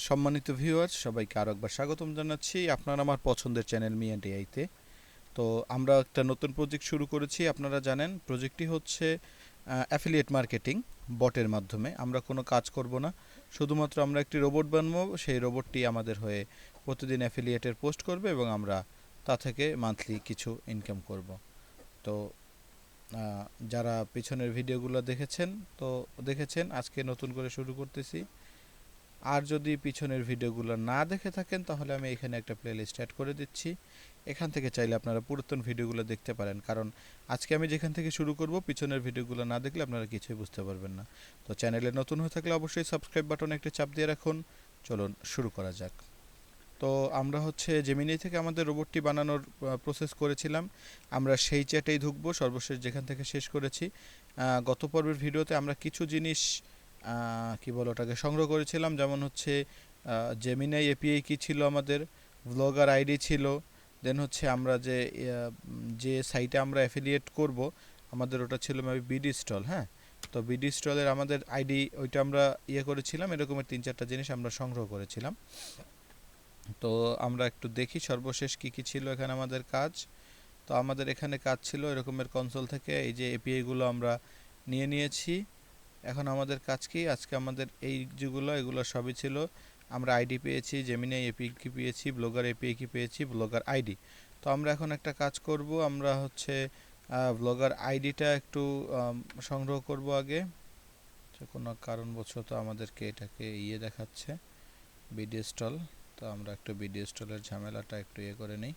সম্মানিত ভিউয়ার্স, সবাইকে আরও একবার স্বাগতম জানাচ্ছি আপনার আমার পছন্দের চ্যানেল মি অ্যান্ড এআইতে। তো আমরা একটা নতুন প্রজেক্ট শুরু করেছি। আপনারা জানেন প্রজেক্টটি হচ্ছে অ্যাফিলিয়েট মার্কেটিং। বটের মাধ্যমে আমরা কোনো কাজ করব না, শুধুমাত্র আমরা একটি রোবট বানাবো। সেই রোবটটি আমাদের হয়ে প্রতিদিন অ্যাফিলিয়েটের পোস্ট করবে এবং আমরা তা থেকে মান্থলি কিছু ইনকাম করব। তো যারা পিছনের ভিডিওগুলো দেখেছেন, আজকে নতুন করে শুরু করতেছি। আর যদি পিছনের ভিডিওগুলো না দেখে থাকেন তাহলে আমি এখানে একটা প্লেলিস্ট অ্যাড করে দিচ্ছি। এখান থেকে চাইলে আপনারা পুরাতন ভিডিওগুলো দেখতে পারেন, কারণ আজকে আমি যেখান থেকে শুরু করব পিছনের ভিডিওগুলো না দেখলে আপনারা কিছুই বুঝতে পারবেন না। তো চ্যানেলে নতুন হয়ে থাকলে অবশ্যই সাবস্ক্রাইব বাটনে একটা চাপ দিয়ে রাখুন। চলুন শুরু করা যাক। তো আমরা হচ্ছে জেমিনি থেকে আমাদের রোবটটি বানানোর প্রসেস করেছিলাম। আমরা সেই চ্যাটেই ঢুকবো সর্বশেষ যেখান থেকে শেষ করেছি। গত পর্বের ভিডিওতে আমরা কিছু জিনিস কি বলে ওটাকে সংগ্রহ করেছিলাম, যেমন হচ্ছে জেমিনাই এপিআই কি ছিল, আমাদের ব্লগার আইডি ছিল, দেন হচ্ছে আমরা যে সাইটে আমরা অ্যাফিলিয়েট করব আমাদের ওটা ছিল মেবি বিডি স্টল। হ্যাঁ, তো বিডি স্টলের আমাদের আইডি ওইটা আমরা করেছিলাম। এরকমের 3-4টা জিনিস আমরা সংগ্রহ করেছিলাম। তো আমরা একটু দেখি সর্বশেষ কি কি ছিল এখানে আমাদের কাজ। তো আমাদের এখানে কাজ ছিল এরকমের কনসোল থেকে এই যে এপিআইগুলো আমরা নিয়েছি। এখন আমাদের কাজ কি, আজকে আমাদের এই যেগুলো এগুলো সবই ছিল। আমরা আইডি পেয়েছি, জেমিনি এপিআই কি পেয়েছি, ব্লগার এপিআই কি পেয়েছি, ব্লগার আইডি। তো আমরা এখন একটা কাজ করব, আমরা হচ্ছে ব্লগার আইডিটা একটু সংগ্রহ করব আগে। কোনো কারণবশত আমাদেরকে এটাকে দেখাচ্ছে বিডি স্টল। তো আমরা একটু বিডি স্টলের ঝামেলাটা একটু করে নিই।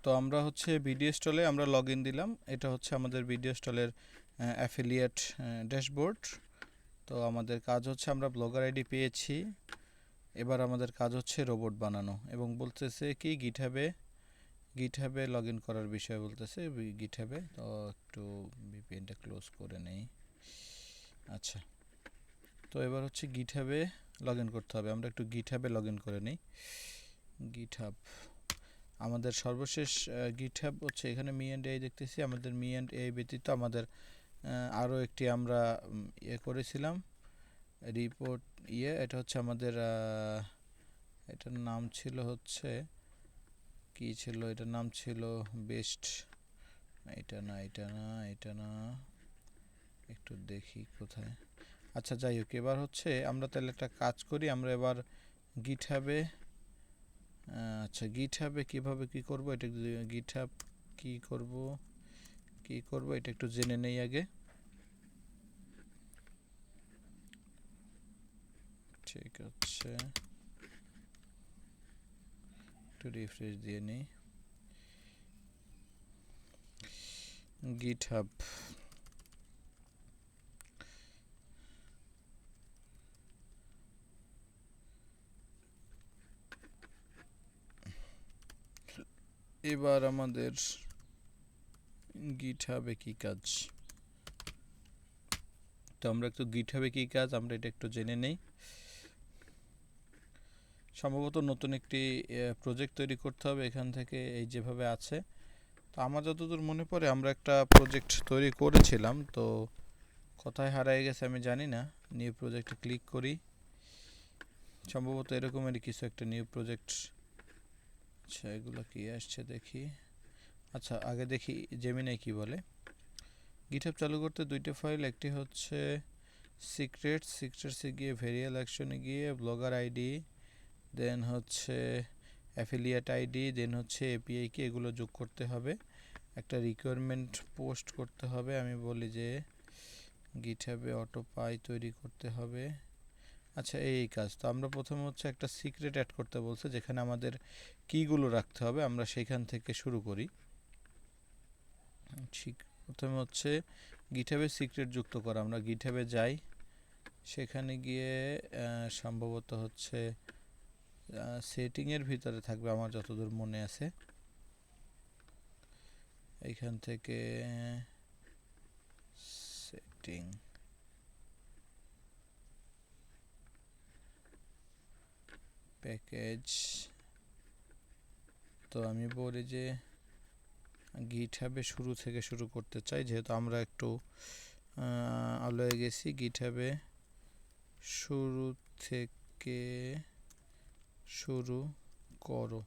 তো আমরা হচ্ছে বিডি স্টলে আমরা লগ ইন দিলাম। এটা হচ্ছে আমাদের বিডি স্টলের অ্যাফিলিয়েট ড্যাশবোর্ড। তো আমাদের কাজ হচ্ছে আমরা ব্লগার আইডি পেয়েছি। এবার আমাদের কাজ হচ্ছে রোবট বানানো এবং বলতেছে কি গিটহাবে লগ ইন করার বিষয় বলতেছে গিটহাবে। তো একটু ভিপিএনটা ক্লোজ করে নেই। আচ্ছা, তো এবার হচ্ছে গিটহাবে লগ ইন করতে হবে। আমরা একটু গিটহাবে লগ ইন করে নিই। গিটহাব আমাদের সর্বশেষ গিটহাব হচ্ছে এখানে মি অ্যান্ড এআই দেখতেছি। আমাদের মি অ্যান্ড এআই ব্যতীত আমাদের আরও একটি আমরা করেছিলাম রিপোর্ট। এটা হচ্ছে আমাদের এটার নাম ছিল হচ্ছে কি ছিল, এটার নাম ছিল বেস্ট। এটা না, একটু দেখি কোথায়। আচ্ছা, যাই হোক, এবার হচ্ছে আমরা তাহলে একটা কাজ করি। আমরা এবার গিটহাবে আচ্ছা গিটহাবে কিভাবে কি করব, এটা গিটহাব কি করব এটা একটু জেনে নেই আগে। ঠিক আছে, একটু রিফ্রেশ দিয়ে নিই। গিটহাব এবার আমাদের গিটহাবে কি কাজ, তো আমরা একটু গিটহাবে কি কাজ আমরা এটা একটু জেনে নেই। সম্ভবত নতুন একটি প্রজেক্ট তৈরি করতে হবে এখান থেকে, এই যেভাবে আছে। তো আমার যতদূর মনে পড়ে আমরা একটা প্রজেক্ট তৈরি করেছিলাম, তো কোথায় হারিয়ে গেছে আমি জানি না। নিউ প্রজেক্টে ক্লিক করি, সম্ভবত এরকমেরই কিছু একটা নিউ প্রজেক্ট। আচ্ছা, এগুলো কি আসছে দেখি। আচ্ছা, আগে দেখি জেমিনাই কি বলে। গিটহাব চালু করতে দুইটা ফাইল, একটি হচ্ছে সিক্রেটসে গিয়ে ভেরিয়াল অ্যাকশনে গিয়ে ব্লগার আইডি, দেন হচ্ছে অ্যাফিলিয়েট আইডি, দেন হচ্ছে এপিআই কি, এগুলো যোগ করতে হবে। একটা রিকোয়ারমেন্ট পোস্ট করতে হবে। আমি বলি যে গিটহাবে অটো পাই তৈরি করতে হবে। আচ্ছা, এই কাজ। তো আমরা প্রথমে হচ্ছে একটা সিক্রেট অ্যাড করতে বলছে, যেখানে আমাদের কিগুলো রাখতে হবে। আমরা সেখান থেকে শুরু করি। প্রথমে হচ্ছে গিটহাবে সিক্রেট যুক্ত করা। আমরা গিটহাবে যাই, সেখানে গিয়ে সম্ভবত হচ্ছে সেটিংয়ের ভিতরে থাকবে আমার যতদূর মনে আছে। এইখান থেকে সেটিং, প্যাকেজ। তো আমি বলি যে গিটহাবে শুরু থেকে শুরু করতে চাই, যেহেতু আমরা একটু আলোয় গেছি। গিটহাবে শুরু থেকে শুরু করো।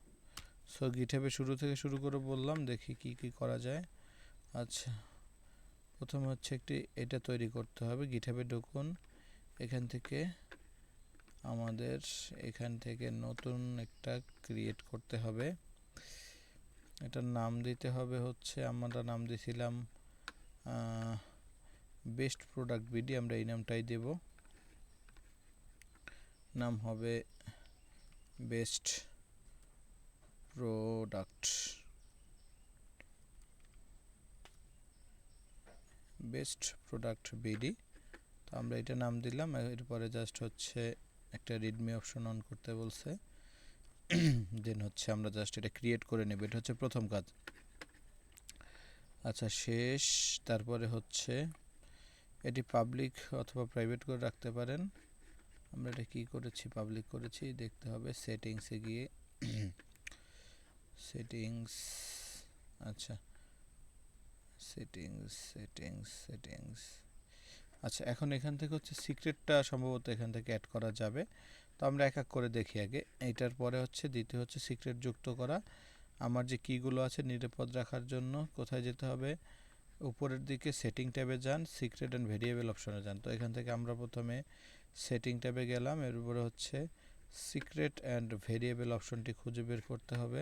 সো গিটহাবে শুরু থেকে শুরু করে বললাম, দেখি কি কি করা যায়। আচ্ছা, প্রথমে হচ্ছে একটি এটা তৈরি করতে হবে। গিটহাবে ঢুকুন, এখান থেকে আমাদের এখান থেকে নতুন একটা ক্রিয়েট করতে হবে। এটার নাম দিতে হবে হচ্ছে, আমরা নাম দিয়েছিলাম বেস্ট প্রোডাক্ট বিডি, আমরা এই নামটাই দেব। নাম হবে বেস্ট প্রোডাক্ট বিডি। তো আমরা এটা নাম দিলাম। এরপরে জাস্ট হচ্ছে একটা রিডমি অপশন অন করতে বলছে, দেন হচ্ছে আমরা জাস্ট এটা ক্রিয়েট করে নেব। এটা হচ্ছে প্রথম কাজ। আচ্ছা, শেষ। তারপরে হচ্ছে এটি পাবলিক অথবা প্রাইভেট করে রাখতে পারেন। আমরা এটা কি করেছি, পাবলিক করেছি, দেখতে হবে সেটিংসে গিয়ে। সেটিংস, আচ্ছা সেটিংস। আচ্ছা, এখন এখান থেকে হচ্ছে সিক্রেটটা সম্ভবত এখান থেকে অ্যাড করা যাবে। তো আমরা এক এক করে দেখি আগে। এইটার পরে হচ্ছে দ্বিতীয় হচ্ছে সিক্রেট যুক্ত করা। আমার যে কীগুলো আছে নিরাপদ রাখার জন্য কোথায় যেতে হবে, উপরের দিকে সেটিং ট্যাবে যান, সিক্রেট অ্যান্ড ভেরিয়েবল অপশনে যান। তো এখান থেকে আমরা প্রথমে সেটিং ট্যাবে গেলাম, এর উপরে হচ্ছে সিক্রেট অ্যান্ড ভেরিয়েবল অপশনটি খুঁজে বের করতে হবে।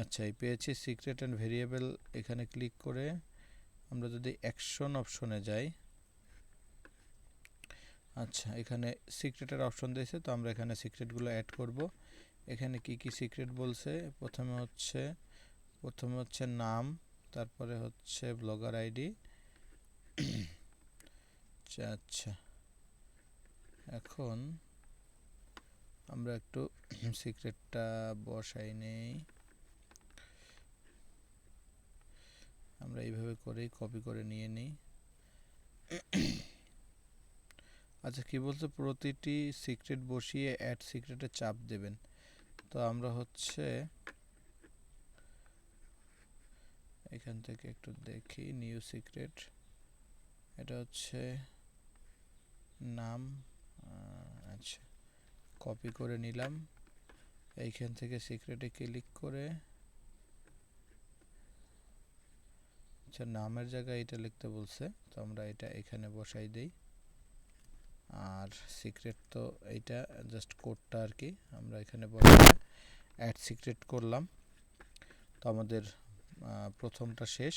আচ্ছা, এই পেয়েছি সিক্রেট অ্যান্ড ভেরিয়েবল। এখানে ক্লিক করে আমরা যদি অ্যাকশন অপশনে যাই, আচ্ছা এখানে সিক্রেটের অপশন দিয়েছে, তো আমরা এখানে সিক্রেটগুলো অ্যাড করব। এখানে কি কি সিক্রেট বলছে, প্রথমে হচ্ছে নাম, তারপরে হচ্ছে ব্লগার আইডি। আচ্ছা, এখন আমরা একটু সিক্রেটটা বসাই নেই। আমরা এইভাবে করেই কপি করে নিয়ে নিই। আচ্ছা, কি বলছে, প্রতিটি সিক্রেট বসিয়ে অ্যাড সিক্রেটে চাপ দেবেন। তো আমরা হচ্ছে এখান থেকে একটু দেখি, নিউ সিক্রেট, এটা হচ্ছে নাম। আচ্ছা, কপি করে নিলাম। এইখান থেকে সিক্রেটে ক্লিক করে, আচ্ছা নামের জায়গায় এটা লিখতে বলছে, তো আমরা এটা এখানে বসাই দেই। আর সিক্রেট তো এইটা জাস্ট কোডটা আর কি, আমরা এখানে বসাই অ্যাড সিক্রেট করলাম। তো আমাদের প্রথমটা শেষ,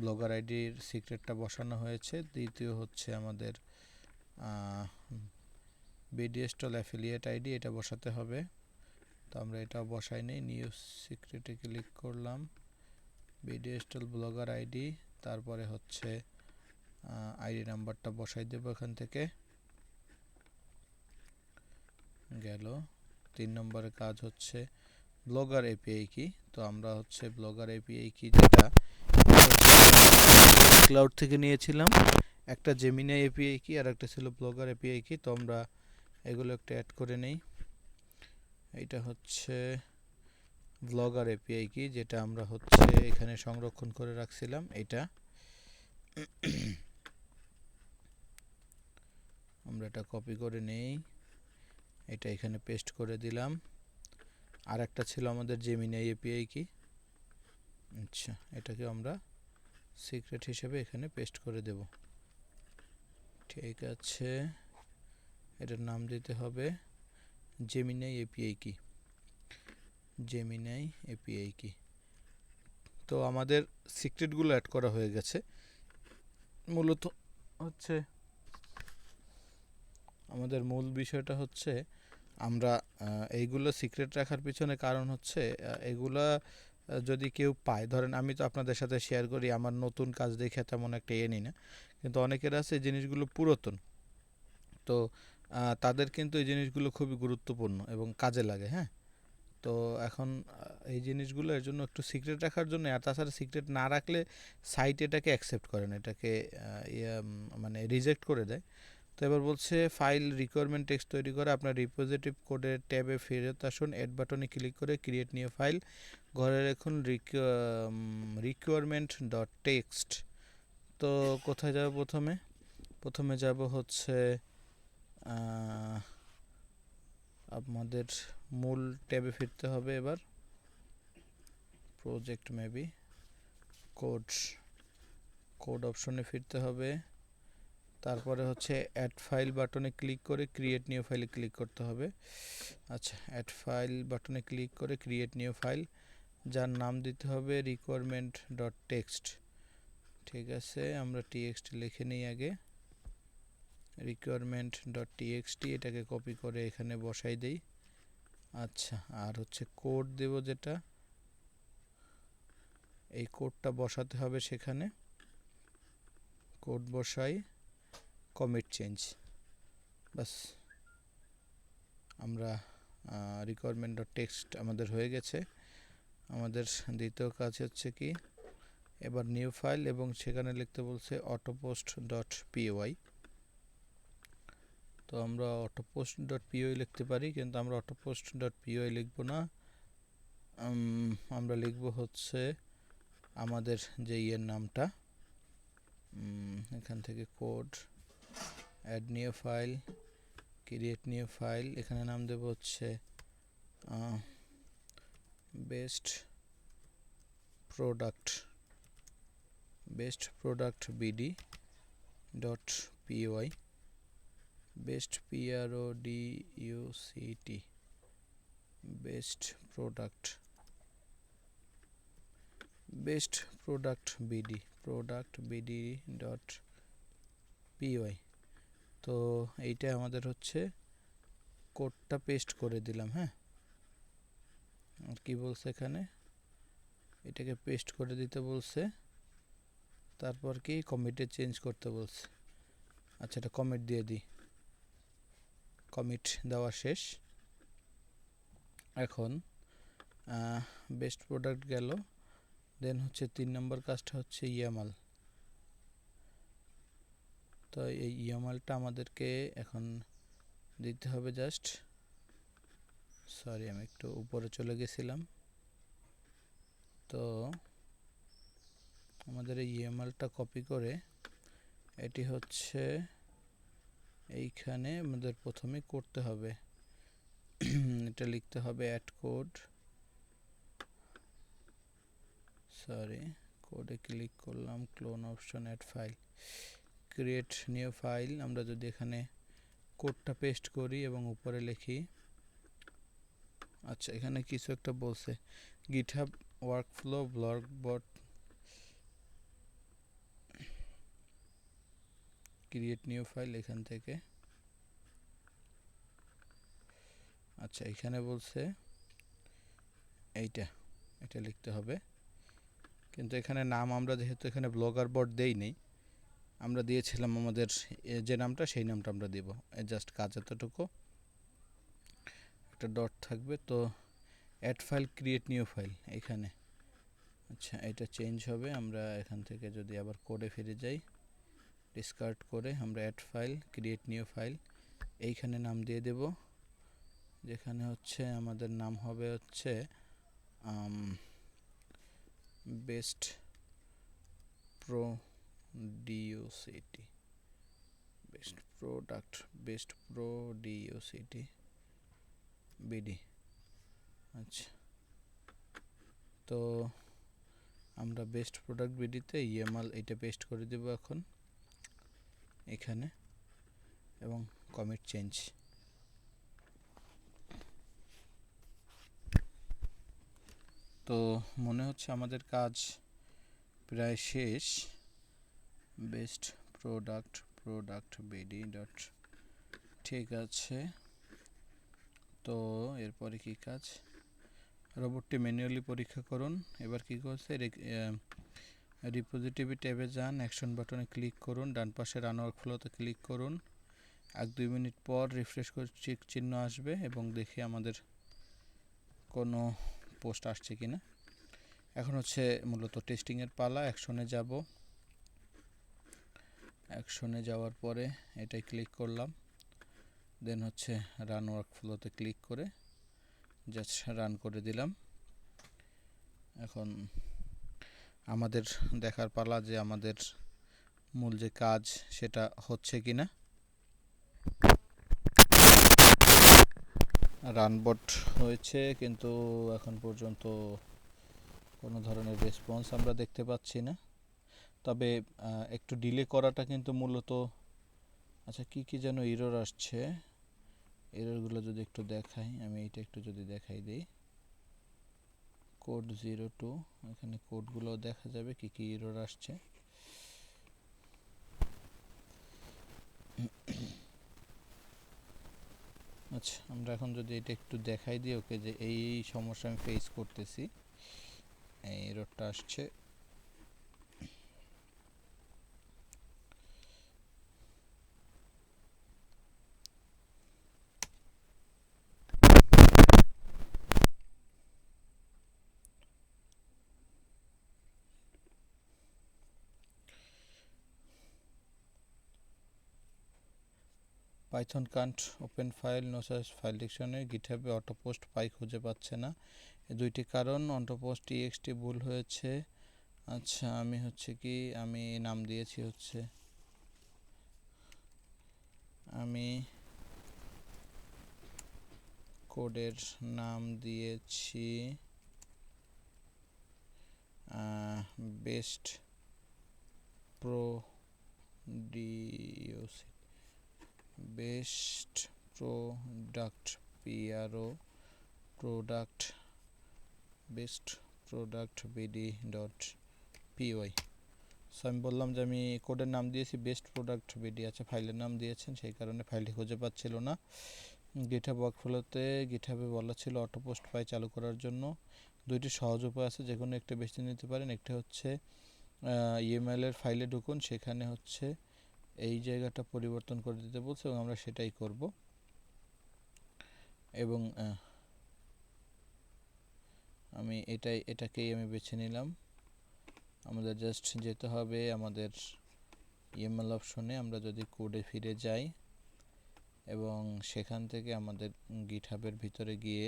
ব্লগার আইডির সিক্রেটটা বসানো হয়েছে। দ্বিতীয় হচ্ছে আমাদের বিডিএস্টল অ্যাফিলিয়েট আইডি, এটা বসাতে হবে। তো আমরা এটাও বসাই নেই, নিউ সিক্রেটে ক্লিক করলাম, বিডিএস্টল ব্লগার আইডি, তারপরে হচ্ছে আইডি নাম্বারটা বসাই দেব এখান থেকে। গেল। 3 নম্বরের কাজ হচ্ছে ব্লগার এপিআই কি। তো আমরা হচ্ছে ব্লগার এপিআই কি, যেটা ক্লাউড থেকে নিয়েছিলাম, একটা জেমিনাই এপিআই কি আর একটা ছিল ব্লগার এপিআই কি। তো আমরা এগুলো একটা অ্যাড করে নেই। এটা হচ্ছে ব্লগার এপিআই কি, যেটা আমরা হচ্ছে এখানে সংরক্ষণ করে রাখছিলাম। এটা আমরা এটা কপি করে নেই, এটা এখানে পেস্ট করে দিলাম। আর একটা ছিল আমাদের জেমিনাই এপিআই কি। আচ্ছা, এটাকে আমরা সিক্রেট হিসেবে এখানে পেস্ট করে দেব। ঠিক আছে, এটার নাম দিতে হবে জেমিনাই এপিআই কি, জেমিনাই এপিআই কি। তো আমাদের সিক্রেটগুলো অ্যাড করা হয়ে গেছে। মূলত হচ্ছে আমাদের মূল বিষয়টা হচ্ছে আমরা এইগুলো সিক্রেট রাখার পিছনে কারণ হচ্ছে এগুলা যদি কেউ পায়, ধরেন আমি তো আপনাদের সাথে শেয়ার করি, আমার নতুন কাজ দেখে তেমন একটা নিই না, কিন্তু অনেকের আছে জিনিসগুলো পুরাতন। তো তাদের কিন্তু এই জিনিসগুলো খুবই গুরুত্বপূর্ণ এবং কাজে লাগে। হ্যাঁ, তো এখন এই জিনিসগুলো এর জন্য একটু সিক্রেট রাখার জন্য, আর তাছাড়া সিক্রেট না রাখলে সাইট এটাকে অ্যাকসেপ্ট করে না, এটাকে মানে রিজেক্ট করে দেয়। তো এবার বলছে ফাইল রিকোয়ারমেন্ট টেক্সট তৈরি করে আপনার রিপোজিটরি কোডের ট্যাবে ফেরত আসুন, অ্যাড বাটনে ক্লিক করে ক্রিয়েট নিউ ফাইল, ঘরে রাখুন রিকোয়ারমেন্ট ডট টেক্সট। তো কোথায় যাবে, প্রথমে প্রথমে যাব হচ্ছে আমাদের মূল ট্যাবে ফিরতে হবে। এবার প্রজেক্ট মেবি কোড অপশনে ফিরতে হবে। তারপরে হচ্ছে অ্যাড ফাইল বাটনে ক্লিক করে ক্রিয়েট নিউ ফাইলে ক্লিক করতে হবে। আচ্ছা, অ্যাড ফাইল বাটনে ক্লিক করে ক্রিয়েট নিউ ফাইল, যার নাম দিতে হবে রিকোয়ারমেন্ট ডট টেক্সট। ঠিক আছে, আমরা টিএক্সটি লিখে নিই আগে। রিকোয়ারমেন্ট ডট টিএক্সটি, এটাকে কপি করে এখানে বসাই দেই। আচ্ছা, আর হচ্ছে কোড দেব, যেটা এই কোডটা বসাতে হবে সেখানে। কোড বসাই, কমিট চেঞ্জ, বাস আমরা রিকোয়ারমেন্ট ডট টেক্সট আমাদের হয়ে গেছে। আমাদের দ্বিতীয় কাজ হচ্ছে কি, এবার নিউ ফাইল, এবং সেখানে লিখতে বলছে অটোপোস্ট ডট পিওয়াই। তো আমরা অটোপোস্ট ডট পিওয়াই লিখতে পারি, কিন্তু আমরা অটোপোস্ট ডট পিওয়াই লিখব না। আমরা লিখব হচ্ছে আমাদের যে ইয়ের নামটা, এখান থেকে code, add new file, create new file, এখানে নাম দেব হচ্ছে best product BD dot PY, best PRODUCT, best product BD dot PY. তো এইটা আমাদের হচ্ছে কোডটা পেস্ট করে দিলাম। হ্যাঁ, আর কি বলছে এখানে, এটাকে পেস্ট করে দিতে বলছে, তারপর কি কমিটে চেঞ্জ করতে বলছে। আচ্ছা, এটা কমিট দিয়ে দিই। কমিট দেওয়া শেষ। এখন বেস্ট প্রোডাক্ট গেল। দেন হচ্ছে 3 নম্বর কাজটা হচ্ছে ইয়ামাল। তো এই ইয়ামালটা আমাদেরকে এখন দিতে হবে। জাস্ট সরি, আমি একটু উপরে চলে গেছিলাম। তো আমাদের এই ইয়ামালটা কপি করে এটি হচ্ছে এইখানে আমাদের প্রথমে করতে হবে। এটা লিখতে হবে অ্যাড কোড, কোডে ক্লিক করলাম, clone option, add file, create new file. আমরা যদি এখানে কোডটা পেস্ট করি এবং উপরে লিখি, আচ্ছা এখানে কিছু একটা বলছে, GitHub workflow blog bot, create new file এখান থেকে। আচ্ছা, এখানে বলছে এটা লিখতে হবে, কিন্তু এখানে নাম আমরা যেহেতু এখানে ব্লগার বট দেই নেই, আমরা দিয়েছিলাম আমাদের যে নামটা, সেই নামটা আমরা দেব। জাস্ট কাজ এতটুকু, একটা ডট থাকবে। তো add file create new file এখানে। আচ্ছা, এটা চেঞ্জ হবে। আমরা এখান থেকে যদি আবার কোডে ফিরে যাই, ডিসকার্ড করে আমরা add file create new file এইখানে নাম দিয়ে দেব, যেখানে হচ্ছে আমাদের নাম হবে হচ্ছে বেস্ট প্রোডিউসিটি বিডি। আচ্ছা, তো আমরা বেস্ট প্রোডাক্ট বিডিতে ইএমএল এটা পেস্ট করে দেব এখন এখানে, এবং কমিট চেঞ্জ। তো মনে হচ্ছে আমাদের কাজ প্রায় শেষ। বেস্ট প্রোডাক্ট বিডি ডট, ঠিক আছে। তো এরপরে কি কাজ, রোবটটি ম্যানুয়ালি পরীক্ষা করুন। এবার কি করছে, রিপোজিটরি ট্যাবে যান, অ্যাকশন বাটনে ক্লিক করুন, ডান পাশে রান ওয়ার্কফ্লোতে ক্লিক করুন। 1-2 মিনিট পর রিফ্রেশ করে চেক চিহ্ন আসবে, এবং দেখি আমাদের কোনো পোস্ট আসছে কিনা। এখন হচ্ছে মূলত টেস্টিংয়ের পালা। অ্যাকশনে যাব, অ্যাকশনে যাওয়ার পরে এটাই ক্লিক করলাম, দেন হচ্ছে রান ওয়ার্কফ্লোতে ক্লিক করে জাস্ট রান করে দিলাম। এখন আমাদের দেখার পালা যে আমাদের মূল যে কাজ সেটা হচ্ছে কিনা। রানবোট হয়েছে কিন্তু এখন পর্যন্ত কোনো ধরনের রেসপন্স আমরা দেখতে পাচ্ছি না। তবে একটু ডিলে করাটা কিন্তু মূলত, আচ্ছা কি কি যেন এরর আসছে, এররগুলো যদি একটু দেখাই, আমি এইটা একটু যদি দেখাই দিই, কোড 02, এখানে কোডগুলো দেখা যাবে কি কি এরর আসছে। আচ্ছা আমরা এখন যদি এটা একটু দেখাই দিই ওকে যে এই সমস্যা আমি ফেস করতেছি, এই এররটা আসছে। Python can't open file, no search file dictionary, গিটহাবে অটোপোস্ট পাই খুঁজে পাচ্ছে না। এই দুইটি কারণ, অটোপোস্ট টিএক্সটি ভুল হয়েছে। আচ্ছা আমি হচ্ছে কি আমি নাম দিয়েছি হচ্ছে, আমি কোডের নাম দিয়েছি best produce, best product PRO product best product BD dot PY. So আমি বললাম যে আমি কোডের নাম দিয়েছি বেস্ট প্রোডাক্ট বিডি, আছে ফাইলের নাম দিয়েছেন সেই কারণে ফাইলটি খুঁজে পাচ্ছিল না। গিটহাব ওয়ার্কফ্লোতে গিটহাবে বলা ছিল অটোপোস্ট পাই চালু করার জন্য দুইটি সহজ উপায় আছে, যে কোনো একটা বেছে নিতে পারেন। একটা হচ্ছে ইমেলের ফাইলে ঢুকুন, সেখানে হচ্ছে এই জায়গাটা পরিবর্তন করে দিতে বলছে এবং আমরা সেটাই করব। এবং আমি এটাকেই আমি বেছে নিলাম। আমাদের জাস্ট যেতে হবে আমাদের ইমেল অপশনে, আমরা যদি কোডে ফিরে যাই এবং সেখান থেকে আমাদের গিটহাবের ভিতরে গিয়ে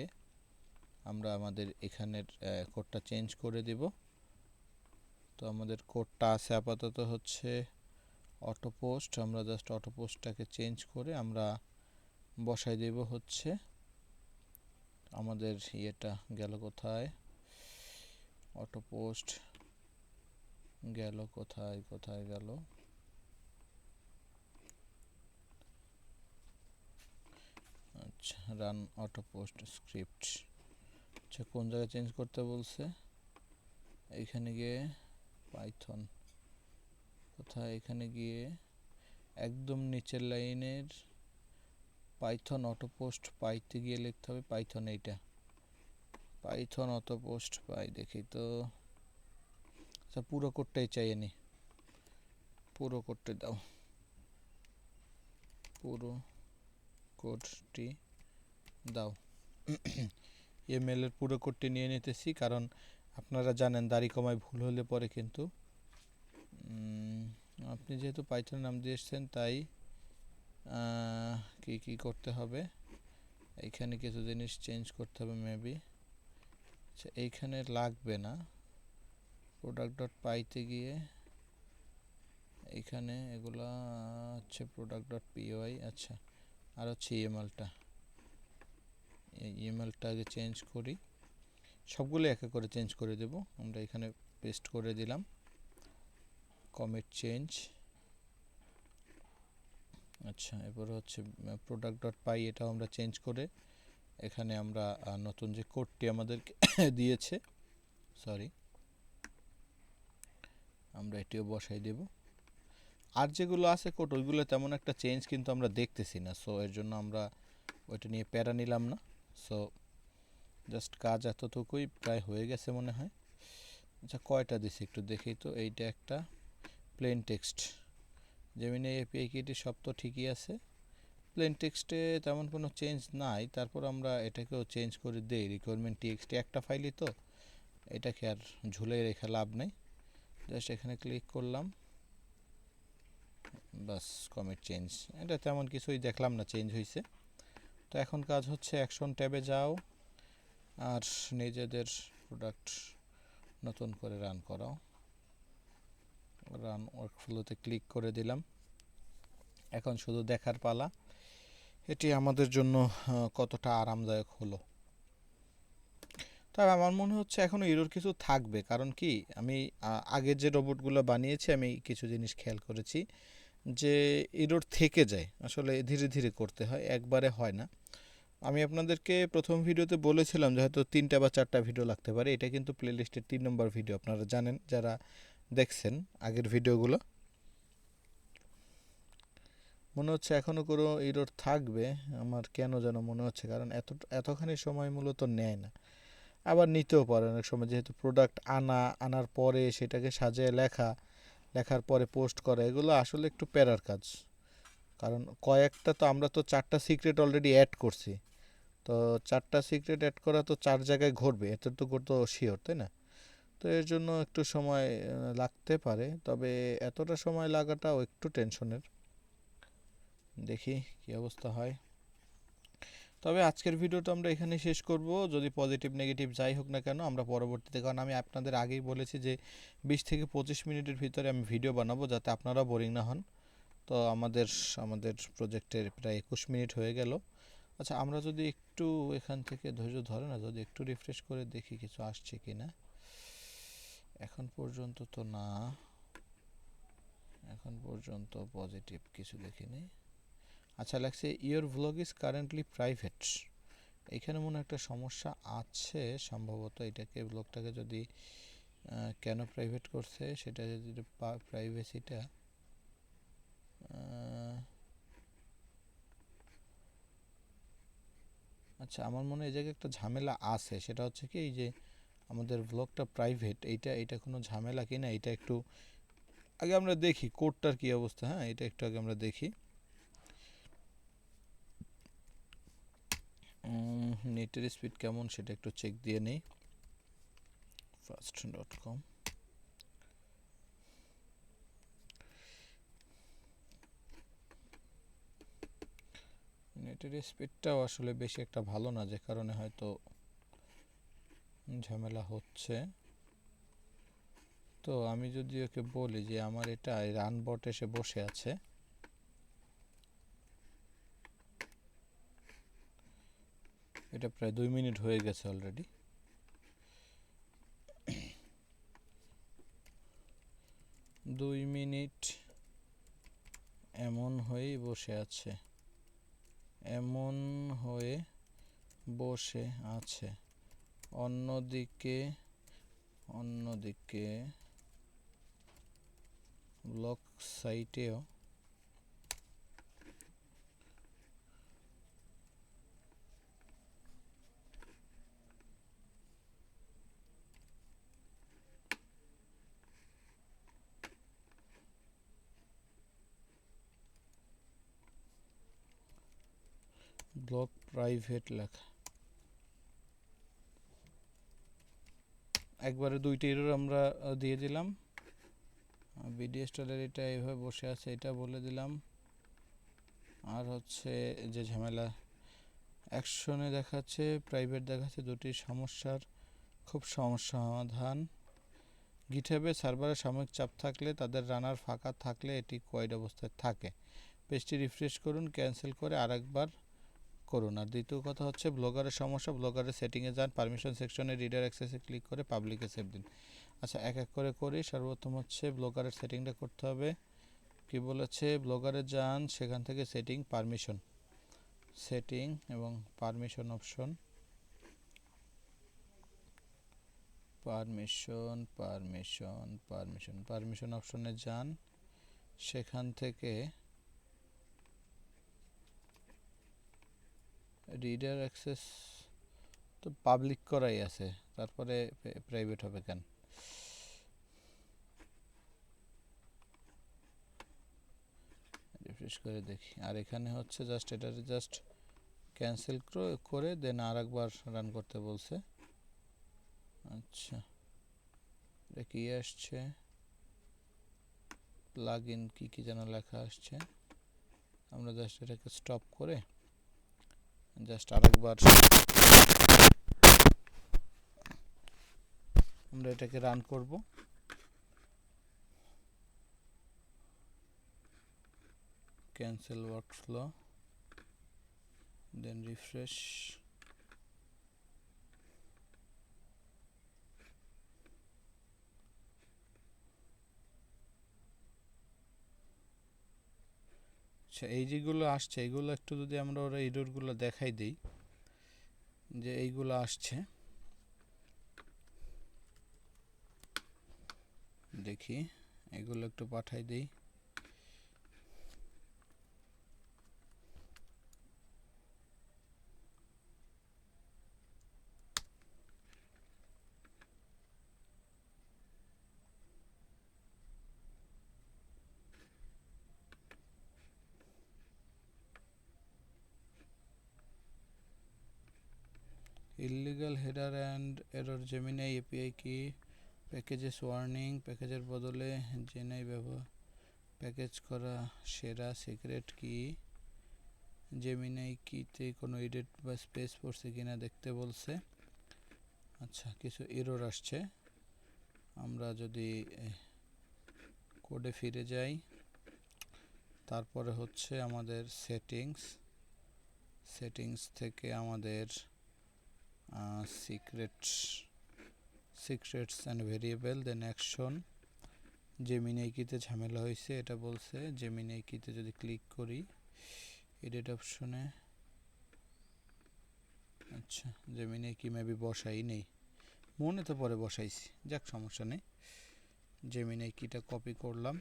আমরা আমাদের এখানের কোডটা চেঞ্জ করে দিব। তো আমাদের কোডটা আছে আপাতত হচ্ছে অটোপোস্ট, আমরা জাস্ট অটোপোস্টটাকে চেঞ্জ করে আমরা বসাই দেব হচ্ছে আমাদের ইয়েটা গেল কোথায়, অটোপোস্ট গেল কোথায়, কোথায় গেল, আচ্ছা রান অটোপোস্ট স্ক্রিপ্ট। আচ্ছা কোন জায়গায় চেঞ্জ করতে বলছে, এইখানে গিয়ে পাইথন কোথায়, এখানে গিয়ে একদম নিচের লাইনের পাইথন অটোপোস্ট পাইতে গিয়ে লিখতে হবে পাইথন, এইটা পাইথন অটোপোস্ট পাই, দেখি তো। আচ্ছা পুরো কোডটাই চাই, নি পুরো কোডটা দাও, পুরো কোডটি দাও। ইমেলের পুরো কোডটি নিয়ে নিতেছি, কারণ আপনারা জানেন দাড়ি কমায় ভুল হলে পরে কিন্তু আপনি যেহেতু পাইথন নাম দিয়ে এসেছেন তাই কি কি করতে হবে, এইখানে কিছু জিনিস চেঞ্জ করতে হবে মেবি। আচ্ছা এইখানে লাগবে না, প্রোডাক্ট ডট পাইতে গিয়ে এইখানে এগুলা হচ্ছে প্রোডাক্ট ডট পিওয়াই। আচ্ছা আর হচ্ছে ইএমএলটা, এই ইএমএলটা আগে চেঞ্জ করি, সবগুলো একা করে চেঞ্জ করে দেব। আমরা এখানে পেস্ট করে দিলাম, কমিট চেঞ্জ। আচ্ছা এরপর হচ্ছে প্রোডাক্ট ডট পাই, এটাও আমরা চেঞ্জ করে এখানে আমরা নতুন যে কোডটি আমাদেরকে দিয়েছে, সরি, আমরা এটিও বসাই দেব। আর যেগুলো আছে কোড ওইগুলো তেমন একটা চেঞ্জ কিন্তু আমরা দেখতেছি না, সো এর জন্য আমরা ওইটা নিয়ে প্যারা নিলাম না। সো জাস্ট কাজ এতটুকুই প্রায় হয়ে গেছে মনে হয়। আচ্ছা কয়টা দিছি একটু দেখি তো, এইটা একটা plane text, Gemini API Kitty সব তো ঠিকই আছে, প্লেন টেক্সটে তেমন কোনো চেঞ্জ নাই, তারপর আমরা এটাকেও চেঞ্জ করে দেই রিকোয়ারমেন্ট টিএক্সটি, একটা ফাইলই তো, এটাকে আর ঝুলে রেখে লাভ নেই। জাস্ট এখানে ক্লিক করলাম, বাস কমিট চেঞ্জ, এটা তেমন কিছুই দেখলাম না চেঞ্জ হয়েছে। তো এখন কাজ হচ্ছে অ্যাকশন ট্যাবে যাও আর নিজেদের প্রোডাক্ট নতুন করে রান করাও, রান ওয়ার্কফ্লোতে ক্লিক করে দিলাম। এখন শুধু দেখার পালা এটি আমাদের জন্য কতটা আরামদায়ক হলো। তবে আমার মনে হচ্ছে এখনও এরর কিছু থাকবে, কারণ কি আমি আগের যে রোবটগুলো বানিয়েছি আমি কিছু জিনিস খেয়াল করেছি যে এরর থেকে যায়, আসলে ধীরে ধীরে করতে হয়, একবারে হয় না। আমি আপনাদেরকে প্রথম ভিডিওতে বলেছিলাম যে হয়তো 3টা বা 4টা ভিডিও লাগতে পারে, এটা কিন্তু প্লেলিস্টের 3 নম্বর ভিডিও, আপনারা জানেন যারা দেখছেন আগের ভিডিওগুলো। মনে হচ্ছে এখনও কোনো এরর থাকবে আমার, কেন যেন মনে হচ্ছে, কারণ এতখানি সময় মূলত নেয় না, আবার নিতেও পারে অনেক সময়, যেহেতু প্রোডাক্ট আনার পরে সেটাকে সাজিয়ে লেখার পরে পোস্ট করা, এগুলো আসলে একটু প্যারার কাজ। কারণ কয়েকটা তো আমরা তো 4টা সিক্রেট অলরেডি অ্যাড করছি, তো 4টা সিক্রেট অ্যাড করা তো 4 জায়গায় ঘটবে, এতটুকু তো শিওর, তাই না? তো এর জন্য একটু সময় লাগতে পারে, তবে এতটা সময় লাগাটাও একটু টেনশনের। দেখি কি অবস্থা হয়। তবে আজকের ভিডিওটা আমরা এখানে শেষ করব। যদি পজিটিভ নেগেটিভ যাই হোক না কেন, আমরা পরবর্তীতে, কারণ আমি আপনাদের আগেই বলেছি যে 20 থেকে 25 মিনিটের ভিতরে আমি ভিডিও বানাবো, যাতে আপনারা বোরিং না হন। তো আমাদের প্রজেক্টের প্রায় 21 মিনিট হয়ে গেল। আচ্ছা, আমরা যদি একটু এখান থেকে ধৈর্য ধরে না, যদি একটু রিফ্রেশ করে দেখি কিছু আসছে কি না। এখন পর্যন্ত তো না, এখন পর্যন্ত পজিটিভ কিছু দেখিনি। আচ্ছা, লাগছে your vlog is currently private. এখানে মনে একটা সমস্যা আছে সম্ভবত। এটাকে ব্লগটাকে যদি কেন প্রাইভেট করছে সেটা যদি প্রাইভেসিটা আচ্ছা, আমার মনে হয় এই জায়গায় একটা ঝামেলা আছে। সেটা হচ্ছে কি, এই যে আমাদের ব্লগটা প্রাইভেট, এইটা কোনো ঝামেলা কি না, এটা একটু আগে আমরা দেখি কোডটার কি অবস্থা। হ্যাঁ, এটা একটু আগে আমরা দেখি। নেটের স্পিড কেমন সেটা একটু চেক দিয়ে নেই। fast.com নেটের স্পিডটাও আসলে বেশি একটা ভালো না, যে কারণে হয়তো ঝামেলা হচ্ছে। তো আমি যদি ওকে বলি যে আমার এটা রান বট এসে বসে আছে, এটা প্রায় 2 মিনিট হয়ে গেছে অলরেডি। 2 মিনিট এমন হয়েই বসে আছে, এমন হয়ে বসে আছে। অন্যদিকে ব্লগ সাইটেও ব্লগ প্রাইভেট লেখা, একবারে 2টা এরর আমরা দিয়ে দিলাম। ভিডিও স্টাইলের এটা এইভাবে বসে আছে, এটা বলে দিলাম। আর হচ্ছে যে ঝামেলা অ্যাকশনে দেখাচ্ছে, প্রাইভেট দেখাচ্ছে, দুটি সমস্যার খুব সমস্যা সমাধান। গিটহাবে সার্ভারে সাময়িক চাপ থাকলে, তাদের রানার ফাঁকা থাকলে এটি কোয়াইড অবস্থায় থাকে। পেজটি রিফ্রেশ করুন, ক্যান্সেল করে আরেকবার করুন। আর দ্বিতীয় কথা হচ্ছে ব্লগারের সমস্যা, ব্লগারের সেটিংয়ে যান, পারমিশন সেকশনে রিডার অ্যাক্সেসে ক্লিক করে পাবলিকে সেভ দিন। আচ্ছা, এক এক করে করি। সর্বপ্রথম হচ্ছে ব্লগারের সেটিংটা করতে হবে। কি বলেছে, ব্লগারে যান, সেখান থেকে সেটিং এবং পারমিশন অপশনে যান, সেখান থেকে রিডার অ্যাক্সেস তো পাবলিক করাই আছে, তারপরে প্রাইভেট হবে কেন? রিফ্রেশ করে দেখি। আর এখানে হচ্ছে এটারে জাস্ট ক্যান্সেল করে দেন আরেকবার রান করতে বলছে। আচ্ছা, এটা কি আসছে, প্লাগইন কি যেন লেখা আসছে। আমরা জাস্ট এটাকে স্টপ করে জাস্ট আরেকবার আমরা এটাকে রান করব। cancel workflow, then refresh. আচ্ছা, এই যেগুলো আসছে এইগুলো একটু যদি আমরা ওরা এররগুলো দেখাই দিই যে এইগুলো আসছে, দেখি এগুলো একটু পাঠাই দিই। Illegal header and error Gemini API কি প্যাকেজেস ওয়ার্নিং, প্যাকেজের বদলে জেনাই ব্যবহার প্যাকেজ করা সেরা সিক্রেট কি, জেমিনাই কিতে কোনো এডিট বা স্পেস পড়ছে কিনা দেখতে বলছে। আচ্ছা, কিছু এরর আসছে। আমরা যদি কোডে ফিরে যাই, তারপরে হচ্ছে আমাদের সেটিংস থেকে আমাদের secrets and variable, then action. Gemini কিতে ঝামেলা হয়েছে এটা বলছে। জেমিনাই কিতে যদি ক্লিক করি এডিট অপশনে, আচ্ছা জেমিনাই কি মেবি বসাই নেই, মনে তো পরে বসাইছি, যাক সমস্যা নেই। জেমিনাই কিটা কপি করলাম,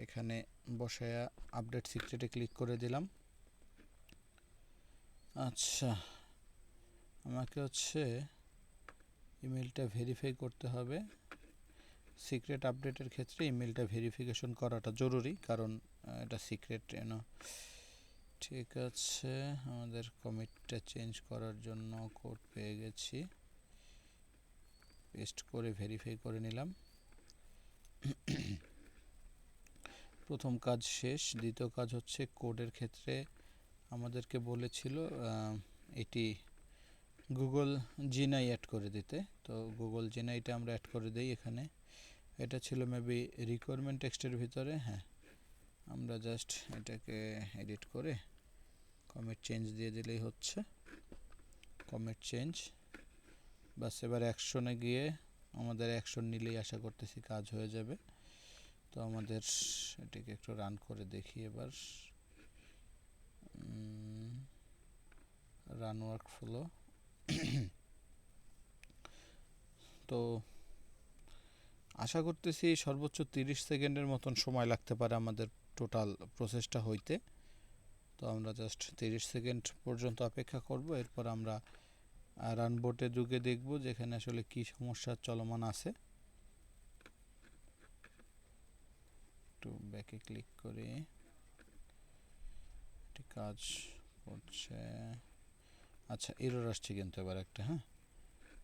এখানে বসায়া আপডেট সিক্রেটে ক্লিক করে দিলাম। আচ্ছা, আমাকে হচ্ছে ইমেলটা ভেরিফাই করতে হবে। সিক্রেট আপডেটের ক্ষেত্রে ইমেলটা ভেরিফিকেশন করাটা জরুরি, কারণ এটা সিক্রেট ঠিক আছে। আমাদের কমিটটা চেঞ্জ করার জন্য কোড পেয়ে গেছি, পেস্ট করে ভেরিফাই করে নিলাম। প্রথম কাজ শেষ। দ্বিতীয় কাজ হচ্ছে কোডের ক্ষেত্রে আমাদেরকে বলেছিল এটি গুগল জিনাই অ্যাড করে দিতে, তো গুগল জিনাইটা আমরা অ্যাড করে দিই এখানে। এটা ছিল মেবি রিকোয়ারমেন্ট টেক্সটের ভিতরে। হ্যাঁ, আমরা জাস্ট এটাকে এডিট করে কমিট চেঞ্জ দিয়ে দিলেই হচ্ছে। কমিট চেঞ্জ, বাস। এবার অ্যাকশনে গিয়ে আমাদের অ্যাকশন নিলেই আশা করতেছি কাজ হয়ে যাবে। তো আমাদের এটাকে একটু রান করে দেখি এবার। Run workflow. তো আশা করতেছি সর্বোচ্চ 30 সেকেন্ডের মতন সময় লাগতে পারে আমাদের টোটাল প্রসেসটা হইতে। তো আমরা জাস্ট 30 সেকেন্ড পর্যন্ত অপেক্ষা করব, এরপর আমরা রান বোটে ঢুকে দেখব যেখানে আসলে কি সমস্যা চলমান আছে। একটু ব্যাকে ক্লিক করে এটি কাজ করছে। আচ্ছা, এরর আসছে কিন্তু এবার একটা। হ্যাঁ,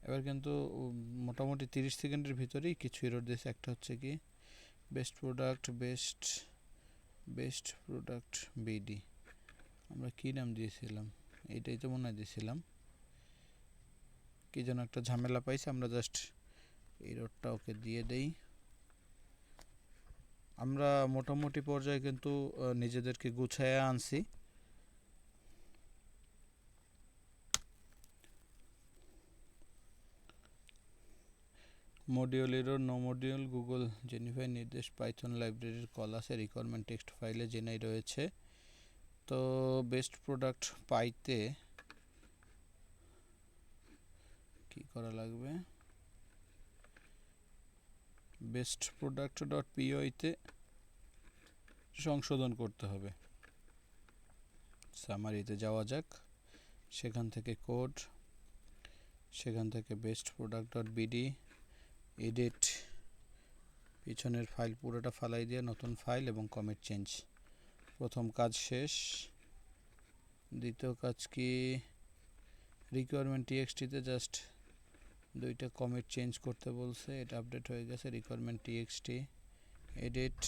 এবার কিন্তু মোটামুটি 30 সেকেন্ডের ভিতরেই কিছু এরর দিয়েছে। একটা হচ্ছে কি বেস্ট প্রোডাক্ট বিডি, আমরা কী নাম দিয়েছিলাম, এইটাই তো মনে হয় দিয়েছিলাম। কি যেন একটা ঝামেলা পাইছে, আমরা জাস্ট এররটা ওকে দিয়ে দেই। আমরা মোটামুটি পর্যায়ে কিন্তু নিজেদেরকে গুছায় আনছি। Module error, no module, Google জেনিফাই নির্দেশ, পাইথন লাইব্রেরির কল আছে, রিকোয়ারমেন্ট টেক্সট ফাইলে জেনাই রয়েছে। তো বেস্ট প্রোডাক্ট পাইতে কি করা লাগবে, বেস্ট প্রোডাক্ট ডট পিওইতে সংশোধন করতে হবে। সামারিতে যাওয়া যাক, সেখান থেকে কোড, সেখান থেকে best product dot BD, edit, পিছনের ফাইল পুরোটা ফালাই দিয়ে নতুন ফাইল এবং কমিট চেঞ্জ। প্রথম কাজ শেষ। দ্বিতীয় কাজ কি, রিকোয়ারমেন্ট টিএক্সটিতে জাস্ট দুইটা কমিট চেঞ্জ করতে বলছে, এটা আপডেট হয়ে গেছে। Requirement TXT, edit,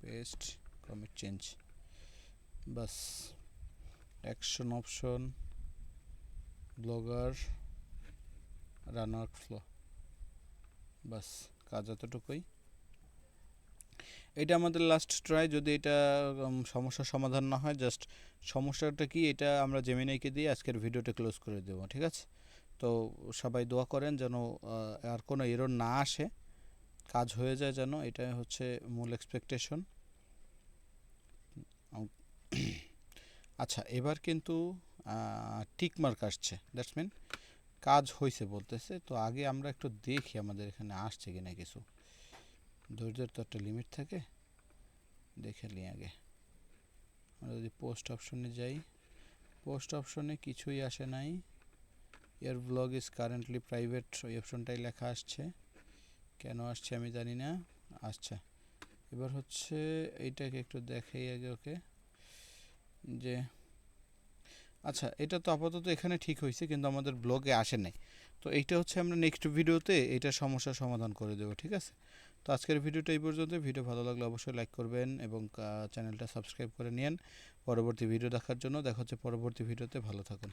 paste, commit change, বাস। Action option, blogger, run workflow, বাস। কাজ এতটুকুই। এটা আমাদের লাস্ট ট্রাই, যদি এটা সমস্যার সমাধান না হয়, জাস্ট সমস্যাটা কি এটা আমরা জেমিনাইকে দিয়ে আজকের ভিডিওটা ক্লোজ করে দেবো, ঠিক আছে? তো সবাই দোয়া করেন যেন আর কোনো এরর না আসে, কাজ হয়ে যায় যেন, এটাই হচ্ছে মূল এক্সপেকটেশন। আচ্ছা, এবার কিন্তু টিক মার্ক আসছে, দ্যাটস মিন কাজ হয়েছে বলতেছে। তো আগে আমরা একটু দেখি আমাদের এখানে আসছে কিনা কিছু, ধৈর্যের তো একটা লিমিট থাকে, দেখে নিই আগে। আমরা যদি পোস্ট অপশনে যাই, পোস্ট অপশনে কিছুই আসে নাই, ইয়ার ব্লগ ইজ কারেন্টলি প্রাইভেট ওই অপশনটাই লেখা আসছে, কেন আসছে আমি জানি না, আচ্ছা। এবার হচ্ছে এইটাকে একটু দেখাই আগে ওকে, যে আচ্ছা এটা তো আপাতত এখানে ঠিক হয়েছে কিন্তু আমাদের ব্লগে আসে নাই। তো এইটা হচ্ছে আমরা নেক্সট ভিডিওতে এইটা সমস্যার সমাধান করে দেবো, ঠিক আছে? তো আজকের ভিডিওটা এই পর্যন্ত। ভিডিও ভালো লাগলে অবশ্যই লাইক করবেন এবং চ্যানেলটা সাবস্ক্রাইব করে নিন পরবর্তী ভিডিও দেখার জন্য। দেখা হচ্ছে পরবর্তী ভিডিওতে, ভালো থাকুন।